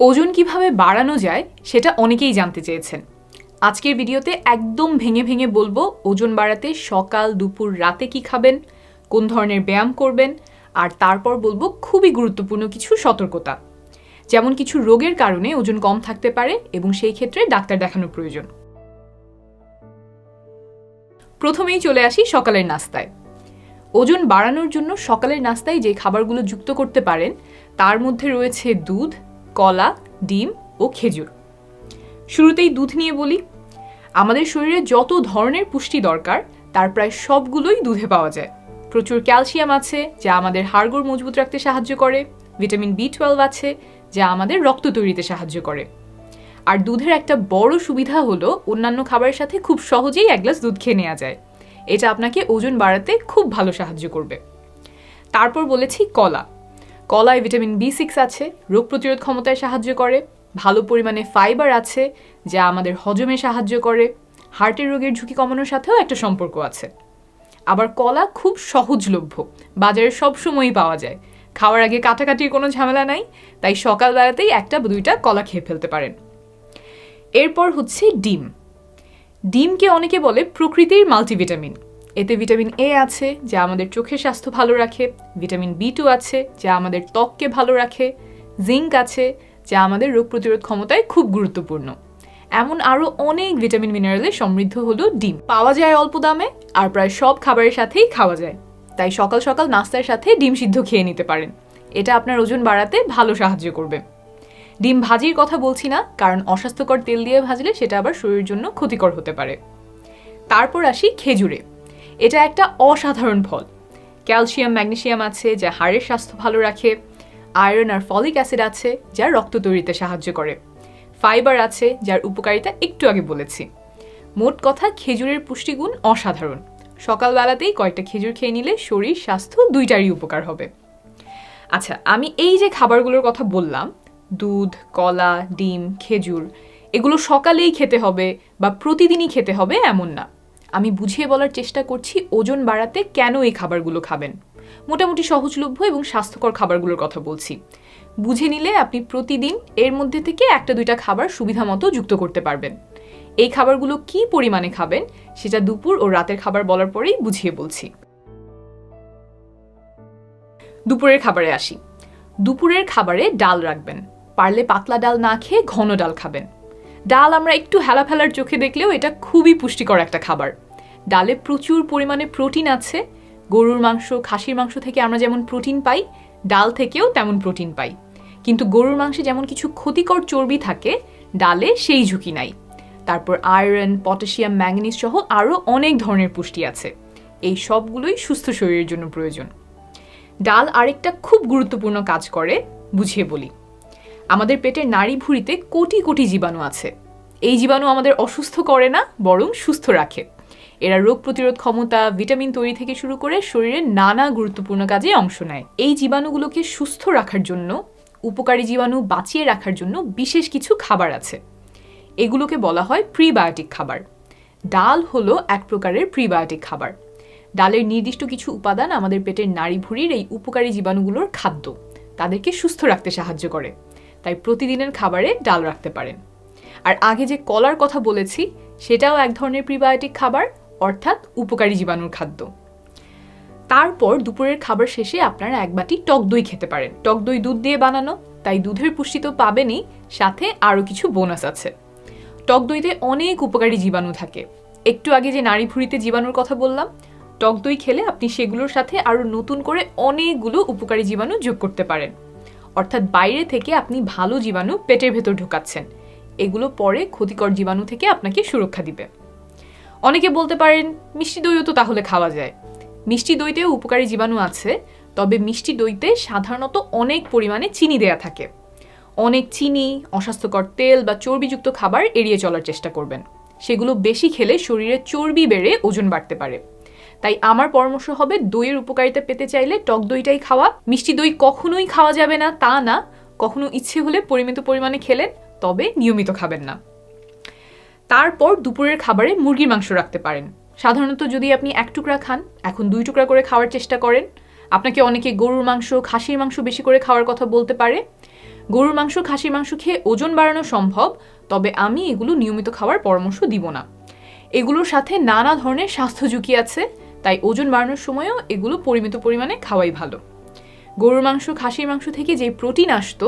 ওজন কিভাবে বাড়ানো যায় সেটা অনেকেই জানতে চেয়েছেন। আজকের ভিডিওতে একদম ভেঙে ভেঙে বলবো ওজন বাড়াতে সকাল, দুপুর, রাতে কি খাবেন, কোন ধরনের ব্যায়াম করবেন, আর তারপর বলবো খুবই গুরুত্বপূর্ণ কিছু সতর্কতা, যেমন কিছু রোগের কারণে ওজন কম থাকতে পারে এবং সেই ক্ষেত্রে ডাক্তার দেখানো প্রয়োজন। প্রথমেই চলে আসি সকালের নাস্তায়। ওজন বাড়ানোর জন্য সকালের নাস্তায় যে খাবারগুলো যুক্ত করতে পারেন তার মধ্যে রয়েছে দুধ, কলা, ডিম ও খেজুর। শুরুতেই দুধ নিয়ে বলি। আমাদের শরীরে যত ধরনের পুষ্টি দরকার তার প্রায় সবগুলোই দুধে পাওয়া যায়। প্রচুর ক্যালসিয়াম আছে যা আমাদের হাড়গোড় মজবুত রাখতে সাহায্য করে, ভিটামিন B12 আছে যা আমাদের রক্ত তৈরিতে সাহায্য করে। আর দুধের একটা বড় সুবিধা হলো অন্যান্য খাবারের সাথে খুব সহজেই এক গ্লাস দুধ খেয়ে নেওয়া যায়। এটা আপনাকে ওজন বাড়াতে খুব ভালো সাহায্য করবে। তারপর বলেছি কলা। কলায় ভিটামিন B6 আছে, রোগ প্রতিরোধ ক্ষমতায় সাহায্য করে, ভালো পরিমাণে ফাইবার আছে যা আমাদের হজমে সাহায্য করে, হার্টের রোগের ঝুঁকি কমানোর সাথেও একটা সম্পর্ক আছে। আবার কলা খুব সহজলভ্য, বাজারে সবসময়ই পাওয়া যায়, খাওয়ার আগে কাটাকাটির কোনো ঝামেলা নাই, তাই সকালবেলাতেই একটা বা দুইটা কলা খেয়ে ফেলতে পারেন। এরপর হচ্ছে ডিম। ডিমকে অনেকে বলে প্রকৃতির মাল্টিভিটামিন। এতে ভিটামিন A আছে যা আমাদের চোখের স্বাস্থ্য ভালো রাখে, ভিটামিন B2 আছে যা আমাদের ত্বককে ভালো রাখে, জিঙ্ক আছে যা আমাদের রোগ প্রতিরোধ ক্ষমতায় খুব গুরুত্বপূর্ণ। এমন আরও অনেক ভিটামিন মিনারেলে সমৃদ্ধ হলো ডিম। পাওয়া যায় অল্প দামে আর প্রায় সব খাবারের সাথেই খাওয়া যায়, তাই সকাল সকাল নাস্তার সাথে ডিম সিদ্ধ খেয়ে নিতে পারেন। এটা আপনার ওজন বাড়াতে ভালো সাহায্য করবে। ডিম ভাজির কথা বলছি না, কারণ অস্বাস্থ্যকর তেল দিয়ে ভাজলে সেটা আবার শরীরের জন্য ক্ষতিকর হতে পারে। তারপর আসি খেজুরে। এটা একটা অসাধারণ ফল। ক্যালসিয়াম, ম্যাগনেসিয়াম আছে যা হাড়ের স্বাস্থ্য ভালো রাখে, আয়রন আর ফলিক অ্যাসিড আছে যা রক্ত তৈরিতে সাহায্য করে, ফাইবার আছে যার উপকারিতা একটু আগে বলেছি। মোট কথা, খেজুরের পুষ্টিগুণ অসাধারণ। সকালবেলাতেই কয়েকটা খেজুর খেয়ে নিলে শরীর, স্বাস্থ্য দুইটারই উপকার হবে। আচ্ছা, আমি এই যে খাবারগুলোর কথা বললাম, দুধ, কলা, ডিম, খেজুর, এগুলো সকালেই খেতে হবে বা প্রতিদিনই খেতে হবে এমন না। আমি বুঝিয়ে বলার চেষ্টা করছি ওজন বাড়াতে কেন এই খাবারগুলো খাবেন। মোটামুটি সহজলভ্য এবং স্বাস্থ্যকর খাবারগুলোর কথা বলছি। বুঝে নিলে আপনি প্রতিদিন এর মধ্যে থেকে একটা দুইটা খাবার সুবিধা মতো যুক্ত করতে পারবেন। এই খাবারগুলো কি পরিমাণে খাবেন সেটা দুপুর ও রাতের খাবার বলার পরেই বুঝিয়ে বলছি। দুপুরের খাবারে আসি। দুপুরের খাবারে ডাল রাখবেন। পারলে পাতলা ডাল না খেয়ে ঘন ডাল খাবেন। ডাল আমরা একটু হেলাফেলার চোখে দেখলেও এটা খুবই পুষ্টিকর একটা খাবার। ডালে প্রচুর পরিমাণে প্রোটিন আছে। গরুর মাংস, খাসির মাংস থেকে আমরা যেমন প্রোটিন পাই, ডাল থেকেও তেমন প্রোটিন পাই। কিন্তু গরুর মাংসে যেমন কিছু ক্ষতিকর চর্বি থাকে, ডালে সেই ঝুঁকি নাই। তারপর আয়রন, পটাশিয়াম, ম্যাঙ্গানিজ সহ আরও অনেক ধরনের পুষ্টি আছে। এই সবগুলোই সুস্থ শরীরের জন্য প্রয়োজন। ডাল আরেকটা খুব গুরুত্বপূর্ণ কাজ করে, বুঝিয়ে বলি। আমাদের পেটের নাড়ি ভুঁড়িতে কোটি কোটি জীবাণু আছে। এই জীবাণু আমাদের অসুস্থ করে না, বরং সুস্থ রাখে। এরা রোগ প্রতিরোধ ক্ষমতা, ভিটামিন তৈরি থেকে শুরু করে শরীরের নানা গুরুত্বপূর্ণ কাজে অংশ নেয়। এই জীবাণুগুলোকে সুস্থ রাখার জন্য, উপকারী জীবাণু বাঁচিয়ে রাখার জন্য বিশেষ কিছু খাবার আছে। এগুলোকে বলা হয় প্রিবায়োটিক খাবার। ডাল হলো এক প্রকারের প্রিবায়োটিক খাবার। ডালের নির্দিষ্ট কিছু উপাদান আমাদের পেটের নাড়ি ভুঁড়ির এই উপকারী জীবাণুগুলোর খাদ্য, তাদেরকে সুস্থ রাখতে সাহায্য করে। তাই প্রতিদিনের খাবারে ডাল রাখতে পারেন। আর আগে যে কলার কথা বলেছি সেটাও এক ধরনের প্রিবায়োটিক খাবার, অর্থাৎ উপকারী জীবাণুর খাদ্য। তারপর দুপুরের খাবার শেষে আপনারা এক বাটি টক দই খেতে পারেন। টক দই দুধ দিয়ে বানানো, তাই দুধের পুষ্টি তো পাবেনই, সাথে আরও কিছু বোনাস আছে। টক দইতে অনেক উপকারী জীবাণু থাকে। একটু আগে যে নাড়ি ভুঁড়িতে জীবাণুর কথা বললাম, টক দই খেলে আপনি সেগুলোর সাথে আরও নতুন করে অনেকগুলো উপকারী জীবাণু যোগ করতে পারেন। অর্থাৎ বাইরে থেকে আপনি ভালো জীবাণু পেটের ভেতর ঢোকাচ্ছেন। এগুলো পরে ক্ষতিকর জীবাণু থেকে আপনাকে সুরক্ষা দিবে। অনেকে বলতে পারেন, মিষ্টি দইও তো তাহলে খাওয়া যায়। মিষ্টি দইতেও উপকারী জীবাণু আছে, তবে মিষ্টি দইতে সাধারণত অনেক পরিমাণে চিনি দেয়া থাকে। অনেক চিনি, অস্বাস্থ্যকর তেল বা চর্বিযুক্ত খাবার এড়িয়ে চলার চেষ্টা করবেন। সেগুলো বেশি খেলে শরীরে চর্বি বেড়ে ওজন বাড়তে পারে। তাই আমার পরামর্শ হবে, দইয়ের উপকারিতা পেতে চাইলে টক দইটাই খাওয়া। মিষ্টি দই কখনোই খাওয়া যাবে না তা না, কখনো ইচ্ছে হলে পরিমিত পরিমাণে খেলেন, তবে নিয়মিত খাবেন না। তারপর দুপুরের খাবারে মুরগির মাংস রাখতে পারেন। সাধারণত যদি আপনি 1 টুকরা খান, এখন 2 টুকরা করে খাওয়ার চেষ্টা করেন। আপনাকে অনেকে গরুর মাংস, খাসির মাংস বেশি করে খাওয়ার কথা বলতে পারে। গরুর মাংস, খাসির মাংস খেয়ে ওজন বাড়ানো সম্ভব, তবে আমি এগুলো নিয়মিত খাওয়ার পরামর্শ দিব না। এগুলোর সাথে নানা ধরনের স্বাস্থ্য ঝুঁকি আছে, তাই ওজন বাড়ানোর সময়ও এগুলো পরিমিত পরিমাণে খাওয়াই ভালো। গরুর মাংস, খাসির মাংস থেকে যে প্রোটিন আসতো,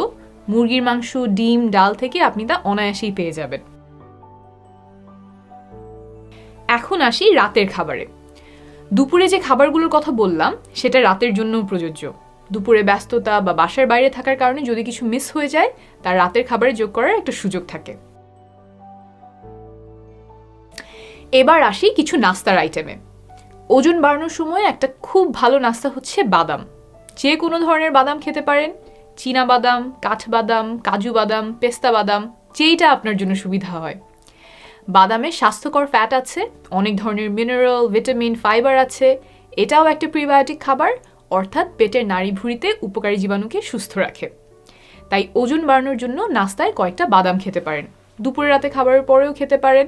মুরগির মাংস, ডিম, ডাল থেকে আপনি তা অনায়াসেই পেয়ে যাবেন। এখন আসি রাতের খাবারে। দুপুরে যে খাবারগুলোর কথা বললাম সেটা রাতের জন্যও প্রযোজ্য। দুপুরে ব্যস্ততা বা বাসার বাইরে থাকার কারণে যদি কিছু মিস হয়ে যায়, তার রাতের খাবারে যোগ করার একটা সুযোগ থাকে। এবার আসি কিছু নাস্তার আইটেমে। ওজন বাড়ানোর সময় একটা খুব ভালো নাস্তা হচ্ছে বাদাম। যে কোনো ধরনের বাদাম খেতে পারেন, চীনা বাদাম, কাঠবাদাম, কাজু বাদাম, পেস্তা বাদাম, যেইটা আপনার জন্য সুবিধা হয়। বাদামে স্বাস্থ্যকর ফ্যাট আছে, অনেক ধরনের মিনারেল, ভিটামিন, ফাইবার আছে। এটাও একটা প্রিবায়োটিক খাবার, অর্থাৎ পেটের নাড়িভুঁড়িতে উপকারী জীবাণুকে সুস্থ রাখে। তাই ওজন বাড়ানোর জন্য নাস্তায় কয়েকটা বাদাম খেতে পারেন। দুপুরে রাতে খাবারের পরেও খেতে পারেন।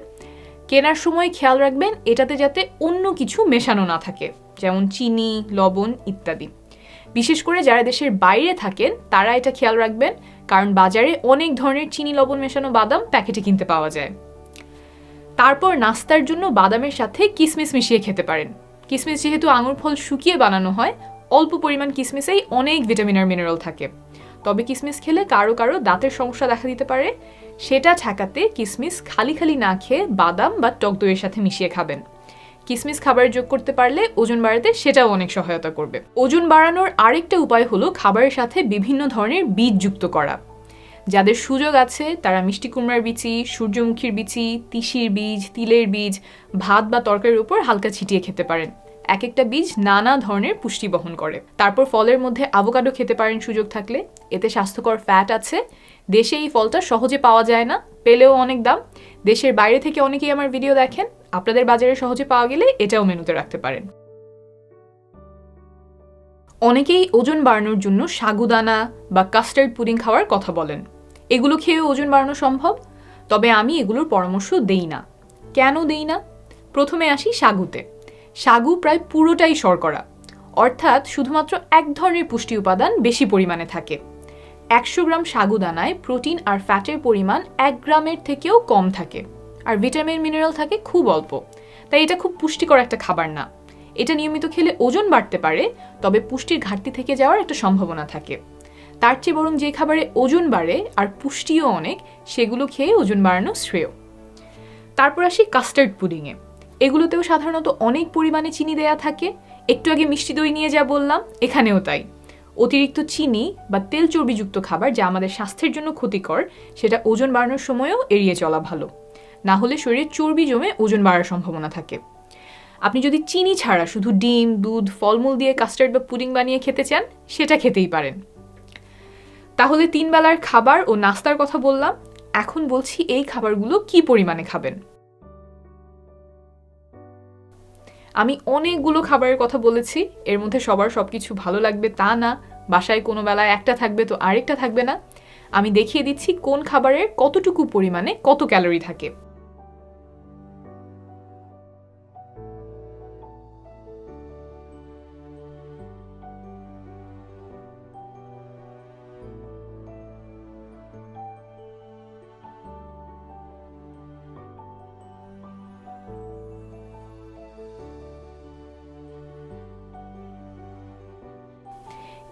কেনার সময় খেয়াল রাখবেন এটাতে যাতে অন্য কিছু মেশানো না থাকে, যেমন চিনি, লবণ ইত্যাদি। বিশেষ করে যারা দেশের বাইরে থাকেন তারা এটা খেয়াল রাখবেন, কারণ বাজারে অনেক ধরনের চিনি, লবণ মেশানো বাদাম প্যাকেটে কিনতে পাওয়া যায়। তারপর নাস্তার জন্য বাদামের সাথে কিশমিশ মিশিয়ে খেতে পারেন। কিশমিশ যেহেতু আঙুর ফল শুকিয়ে বানানো হয়, অল্প পরিমাণ কিশমিশেই অনেক ভিটামিন আর মিনারেল থাকে। তবে কিশমিশ খেলে কারো কারো দাঁতের সমস্যা দেখা দিতে পারে, সেটা ঠেকাতে কিশমিশ খালি খালি না খেয়ে বাদাম বা টক দইয়ের সাথে মিশিয়ে খাবেন। কিশমিশ খাবারে যোগ করতে পারলে ওজন বাড়াতে সেটাও অনেক সহায়তা করবে। ওজন বাড়ানোর আরেকটা উপায় হলো খাবারের সাথে বিভিন্ন ধরনের বীজ যুক্ত করা। যাদের সুযোগ আছে তারা মিষ্টি কুমড়ার বিচি, সূর্যমুখীর বিচি, তিসির বীজ, তিলের বীজ ভাত বা তরকারির উপর হালকা ছিটিয়ে খেতে পারেন। এক একটা বীজ নানা ধরনের পুষ্টি বহন করে। তারপর ফলের মধ্যে আভোকাডো খেতে পারেন সুযোগ থাকলে, এতে স্বাস্থ্যকর ফ্যাট আছে। দেশে এই ফলটা সহজে পাওয়া যায় না, পেলেও অনেক দাম। দেশের বাইরে থেকে অনেকেই আমার ভিডিও দেখেন, আপনাদের বাজারে সহজে পাওয়া গেলে এটাও মেনুতে রাখতে পারেন। অনেকেই ওজন বাড়ানোর জন্য সাগুদানা বা কাস্টার্ড পুডিং খাওয়ার কথা বলেন। এগুলো খেয়ে ওজন বাড়ানো সম্ভব, তবে আমি এগুলোর পরামর্শ দেই না। কেন দেই না? প্রথমে আসি সাগুতে। সাগু প্রায় পুরোটাই শর্করা, অর্থাৎ শুধুমাত্র এক ধরনের পুষ্টি উপাদান বেশি পরিমাণে থাকে। 100 গ্রাম সাগুদানায় প্রোটিন আর ফ্যাটের পরিমাণ 1 গ্রামের থেকেও কম থাকে, আর ভিটামিন, মিনারেল থাকে খুব অল্প। তাই এটা খুব পুষ্টিকর একটা খাবার না। এটা নিয়মিত খেলে ওজন বাড়তে পারে, তবে পুষ্টির ঘাটতি থেকে যাওয়ার একটা সম্ভাবনা থাকে। তার চেয়ে বরং যে খাবারে ওজন বাড়ে আর পুষ্টিও অনেক, সেগুলো খেয়ে ওজন বাড়ানো শ্রেয়। তারপর আসি কাস্টার্ড পুডিংয়ে। এগুলোতেও সাধারণত অনেক পরিমাণে চিনি দেয়া থাকে। একটু আগে মিষ্টি দই নিয়ে যা বললাম, এখানেও তাই। অতিরিক্ত চিনি বা তেল চর্বিযুক্ত খাবার যা আমাদের স্বাস্থ্যের জন্য ক্ষতিকর, সেটা ওজন বাড়ানোর সময়ও এড়িয়ে চলা ভালো। না হলে শরীরে চর্বি জমে ওজন বাড়ার সম্ভাবনা থাকে। আপনি যদি চিনি ছাড়া শুধু ডিম, দুধ, ফলমূল দিয়ে কাস্টার্ড বা পুডিং বানিয়ে খেতে চান, সেটা খেতেই পারেন। তাহলে 3 বেলার খাবার ও নাস্তার কথা বললাম, এখন বলছি এই খাবারগুলো কি পরিমাণে খাবেন। আমি অনেকগুলো খাবারের কথা বলেছি, এর মধ্যে সবার সবকিছু ভালো লাগবে তা না। বাসায় কোনো বেলায় একটা থাকবে তো আরেকটা থাকবে না। আমি দেখিয়ে দিচ্ছি কোন খাবারের কতটুকু পরিমাণে কত ক্যালোরি থাকে।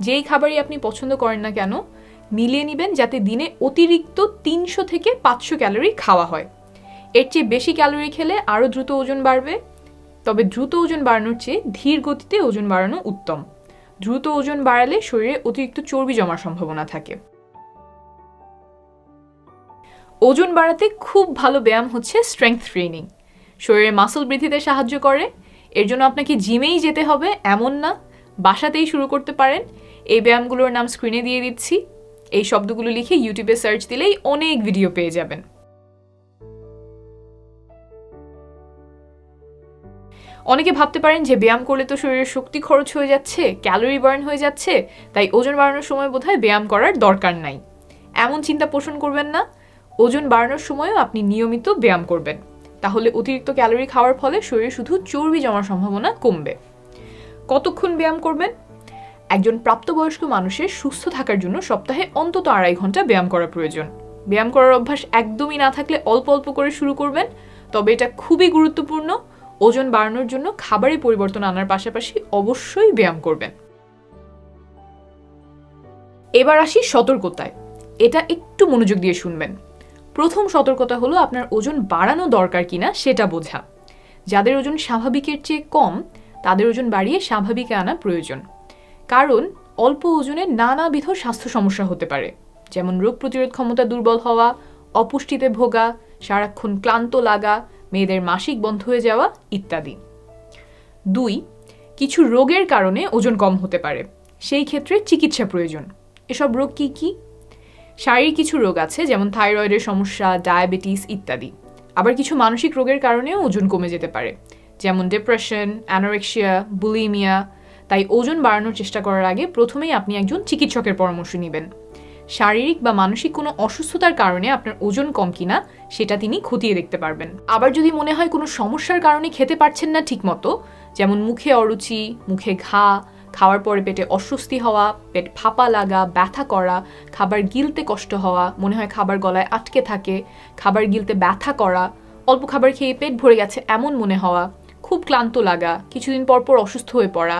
যেই খাবারই আপনি পছন্দ করেন না কেন, মিলিয়ে নেবেন যাতে দিনে অতিরিক্ত 300 থেকে 500 ক্যালোরি খাওয়া হয়। এর চেয়ে বেশি ক্যালোরি খেলে আরও দ্রুত ওজন বাড়বে। তবে দ্রুত ওজন বাড়ানোর চেয়ে ধীর গতিতে ওজন বাড়ানো উত্তম। দ্রুত ওজন বাড়ালে শরীরে অতিরিক্ত চর্বি জমার সম্ভাবনা থাকে। ওজন বাড়াতে খুব ভালো ব্যায়াম হচ্ছে স্ট্রেংথ ট্রেনিং। শরীরের মাসল বৃদ্ধিতে সাহায্য করে। এর জন্য আপনাকে জিমেই যেতে হবে এমন না, বাসাতেই শুরু করতে পারেন। এই ব্যায়ামগুলোর নাম স্ক্রিনে দিয়ে দিচ্ছি। এই শব্দগুলো লিখে ইউটিউবে সার্চ দিলেই অনেক ভিডিও পেয়ে যাবেন। অনেকে ভাবতে পারেন যে ব্যায়াম করলে তো শরীরের শক্তি খরচ হয়ে যাচ্ছে, ক্যালোরি বার্ন হয়ে যাচ্ছে, তাই ওজন বাড়ানোর সময় বোধহয় ব্যায়াম করার দরকার নাই। এমন চিন্তা পোষণ করবেন না। ওজন বাড়ানোর সময়ও আপনি নিয়মিত ব্যায়াম করবেন, তাহলে অতিরিক্ত ক্যালোরি খাওয়ার ফলে শরীরে শুধু চর্বি জমার সম্ভাবনা কমবে। কতক্ষণ ব্যায়াম করবেন? একজন প্রাপ্তবয়স্ক মানুষের সুস্থ থাকার জন্য সপ্তাহে অন্তত 2.5 ঘন্টা ব্যায়াম করা প্রয়োজন। ব্যায়াম করার অভ্যাস একদমই না থাকলে অল্প অল্প করে শুরু করবেন, তবে এটা খুবই গুরুত্বপূর্ণ। ওজন বাড়ানোর জন্য খাবারে পরিবর্তন আনার পাশাপাশি অবশ্যই ব্যায়াম করবেন। এবার আসি সতর্কতায়। এটা একটু মনোযোগ দিয়ে শুনবেন। প্রথম সতর্কতা হলো আপনার ওজন বাড়ানো দরকার কিনা সেটা বোঝা। যাদের ওজন স্বাভাবিকের চেয়ে কম তাদের ওজন বাড়িয়ে স্বাভাবিকে আনা প্রয়োজন, কারণ অল্প ওজনে নানাবিধ স্বাস্থ্য সমস্যা হতে পারে, যেমন রোগ প্রতিরোধ ক্ষমতা দুর্বল হওয়া, অপুষ্টিতে ভোগা, সারাক্ষণ ক্লান্ত লাগা, মেয়েদের মাসিক বন্ধ হয়ে যাওয়া ইত্যাদি। 2, কিছু রোগের কারণে ওজন কম হতে পারে, সেই ক্ষেত্রে চিকিৎসা প্রয়োজন। এসব রোগ কি কি? শারীরিক কিছু রোগ আছে, যেমন থাইরয়েডের সমস্যা, ডায়াবেটিস ইত্যাদি। আবার কিছু মানসিক রোগের কারণেও ওজন কমে যেতে পারে, যেমন ডিপ্রেশন, অ্যানোরেক্সিয়া, বুলিমিয়া। তাই ওজন বাড়ানোর চেষ্টা করার আগে প্রথমেই আপনি একজন চিকিৎসকের পরামর্শ নেবেন। শারীরিক বা মানসিক কোনো অসুস্থতার কারণে আপনার ওজন কম কিনা সেটা তিনি খতিয়ে দেখতে পারবেন। আবার যদি মনে হয় কোনো সমস্যার কারণে খেতে পারছেন না ঠিকমতো, যেমন মুখে অরুচি, মুখে ঘা, খাওয়ার পরে পেটে অস্বস্তি হওয়া, পেট ফাঁপা লাগা, ব্যথা করা, খাবার গিলতে কষ্ট হওয়া, মনে হয় খাবার গলায় আটকে থাকে, খাবার গিলতে ব্যথা করা, অল্প খাবার খেয়ে পেট ভরে গেছে এমন মনে হওয়া, খুব ক্লান্ত লাগা, কিছুদিন পর পর অসুস্থ হয়ে পড়া,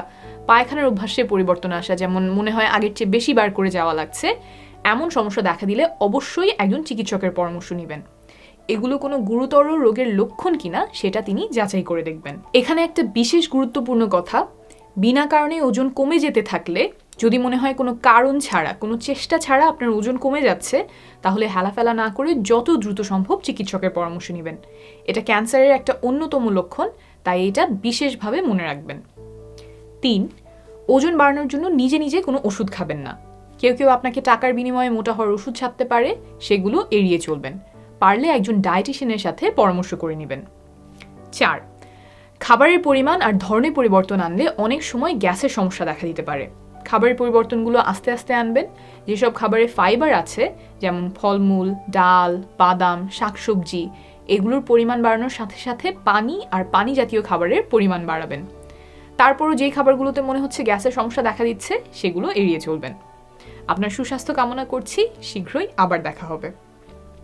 পায়খানার অভ্যাসে পরিবর্তন আসা, যেমন মনে হয় আগের চেয়ে বেশি বার করে যাওয়া লাগছে, এমন সমস্যা দেখা দিলে অবশ্যই একজন চিকিৎসকের পরামর্শ নেবেন। এগুলো কোনো গুরুতর রোগের লক্ষণ কিনা সেটা তিনি যাচাই করে দেখবেন। এখানে একটা বিশেষ গুরুত্বপূর্ণ কথা, বিনা কারণে ওজন কমে যেতে থাকলে, যদি মনে হয় কোনো কারণ ছাড়া, কোনো চেষ্টা ছাড়া আপনার ওজন কমে যাচ্ছে, তাহলে হেলাফেলা না করে যত দ্রুত সম্ভব চিকিৎসকের পরামর্শ নেবেন। এটা ক্যান্সারের একটা অন্যতম লক্ষণ, তাই এটা বিশেষভাবে মনে রাখবেন। 3, ওজন বাড়ানোর জন্য নিজে নিজে কোনো ওষুধ খাবেন না। কেউ কেউ আপনাকে টাকার বিনিময়ে মোটা হওয়ার ওষুধ ছাড়তে পারে, সেগুলো এড়িয়ে চলবেন। পারলে একজন ডায়েটিশিয়ানের সাথে পরামর্শ করে নেবেন। 4, খাবারের পরিমাণ আর ধরনের পরিবর্তন আনলে অনেক সময় গ্যাসের সমস্যা দেখা দিতে পারে। খাবারের পরিবর্তনগুলো আস্তে আস্তে আনবেন। যেসব খাবারে ফাইবার আছে, যেমন ফলমূল, ডাল, বাদাম, শাকসবজি, এগুলোর পরিমাণ বাড়ানোর সাথে সাথে পানি আর পানি জাতীয় খাবারের পরিমাণ বাড়াবেন। তারপরও যেই খাবারগুলোতে মনে হচ্ছে গ্যাসের সমস্যা দেখা দিচ্ছে, সেগুলো এড়িয়ে চলবেন। আপনার সুস্বাস্থ্য কামনা করছি। শীঘ্রই আবার দেখা হবে।